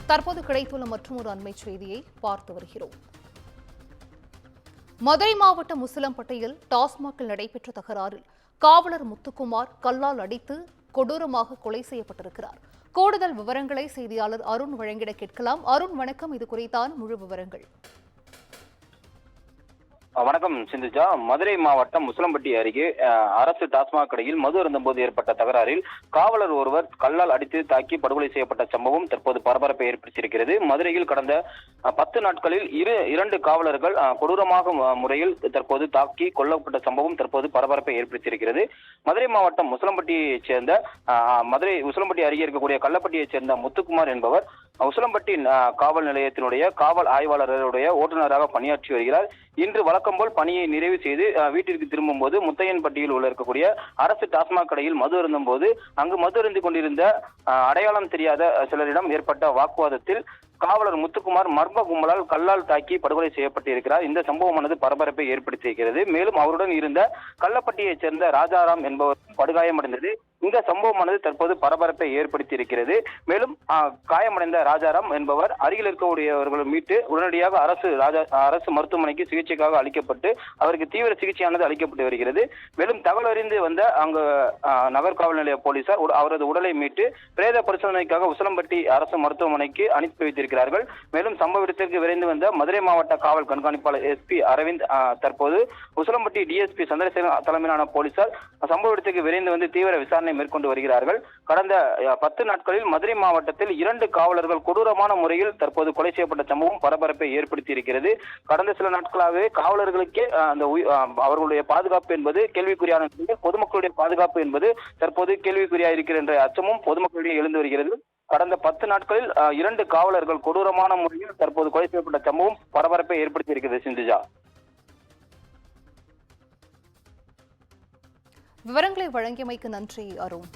தற்போது கிடைத்துள்ள மற்றொரு அண்மை செய்தியை பார்த்து வருகிறோம். மதுரை மாவட்டம் உசிலம்பட்டியில் டாஸ்மாகில் நடைபெற்ற தகராறில் காவலர் முத்துக்குமார் கல்லால் அடித்து கொடூரமாக கொலை செய்யப்பட்டிருக்கிறார். கூடுதல் விவரங்களை செய்தியாளர் அருண் வழங்கிட கேட்கலாம். அருண், வணக்கம். இது குறித்தான முழு விவரங்கள். வணக்கம் சிந்துஜா. மதுரை மாவட்டம் உசிலம்பட்டி அருகே அரசு டாஸ்மாக் கடையில் மது அருந்தபோது ஏற்பட்ட தகராறில் காவலர் ஒருவர் கல்லால் அடித்து தாக்கி படுகொலை செய்யப்பட்ட சம்பவம் தற்போது பரபரப்பை ஏற்படுத்தியிருக்கிறது. மதுரையில் கடந்த 10 நாட்களில் இரண்டு காவலர்கள் கொடூரமாக முறையில் தற்போது தாக்கி கொல்லப்பட்ட சம்பவம் தற்போது பரபரப்பை ஏற்படுத்தியிருக்கிறது. மதுரை மாவட்டம் உசிலம்பட்டியைச் சேர்ந்த உசிலம்பட்டி அருகே இருக்கக்கூடிய கள்ளப்பட்டியைச் சேர்ந்த முத்துக்குமார் என்பவர் உசிலம்பட்டி காவல் நிலையத்தினுடைய காவல் ஆய்வாளருடைய ஓட்டுநராக பணியாற்றி வருகிறார். இன்று வழக்கம்போல் பணியை நிறைவு செய்து வீட்டிற்கு திரும்பும் போது முத்தையன்பட்டியில் உள்ள இருக்கக்கூடிய அரசு டாஸ்மாக் கடையில் மது அருந்தும் போது அங்கு மது அருந்திக் கொண்டிருந்த அடையாளம் தெரியாத சிலரிடம் ஏற்பட்ட வாக்குவாதத்தில் காவலர் முத்துக்குமார் மர்ம கும்பலால் கல்லால் தாக்கி படுகொலை செய்யப்பட்டிருக்கிறார். இந்த சம்பவமானது பரபரப்பை ஏற்படுத்தியிருக்கிறது. மேலும் அவருடன் இருந்த கள்ளப்பட்டியைச் சேர்ந்த ராஜாராம் என்பவர் படுகாயமடைந்தது. இந்த சம்பவமானது தற்போது பரபரப்பை ஏற்படுத்தி இருக்கிறது. மேலும் காயமடைந்த ராஜாராம் என்பவர் அருகில் இருக்கக்கூடியவர்களை மீட்டு உடனடியாக அரசு மருத்துவமனைக்கு சிகிச்சைக்காக அளிக்கப்பட்டு அவருக்கு தீவிர சிகிச்சையானது அளிக்கப்பட்டு வருகிறது. மேலும் தகவல் அறிந்து வந்த அங்கு நகர் காவல் நிலைய போலீசார் அவரது உடலை மீட்டு பிரேத பரிசோதனைக்காக உசிலம்பட்டி அரசு மருத்துவமனைக்கு அனுப்பி வைத்திருக்கிறார்கள். மேலும் சம்பவ இடத்திற்கு விரைந்து வந்த மதுரை மாவட்ட காவல் கண்காணிப்பாளர் SP அரவிந்த் தற்போது உசிலம்பட்டி DSP சந்திரசேகர் தலைமையிலான போலீசார் சம்பவ இடத்திற்கு விரைந்து வந்து தீவிர விசாரணை மேற்கொண்டு வருகிறார்கள். கடந்த 10 நாட்களில் மதுரை மாவட்டத்தில் 2 காவலர்கள் கொடூரமான முறையில் தற்போது கொலை செய்யப்பட்ட சம்பவம் பரபரப்பை ஏற்படுத்தி இருக்கிறது. கடந்த சில நாட்களாகவே காவலர்களுக்கே அவர்களுடைய பாதுகாப்பு என்பது கேள்விக்குறியான, பொதுமக்களுடைய பாதுகாப்பு என்பது தற்போது கேள்விக்குறியா இருக்கிற என்ற அச்சமும் பொதுமக்களிடையே எழுந்து வருகிறது. கடந்த 10 நாட்களில் 2 காவலர்கள் கொடூரமான முறையில் தற்போது கொலை செய்யப்பட்ட சம்பவம் பரபரப்பை ஏற்படுத்தி இருக்கிறது. சிந்துஜா, விவரங்களை வழங்கியமைக்கு நன்றி அருண்.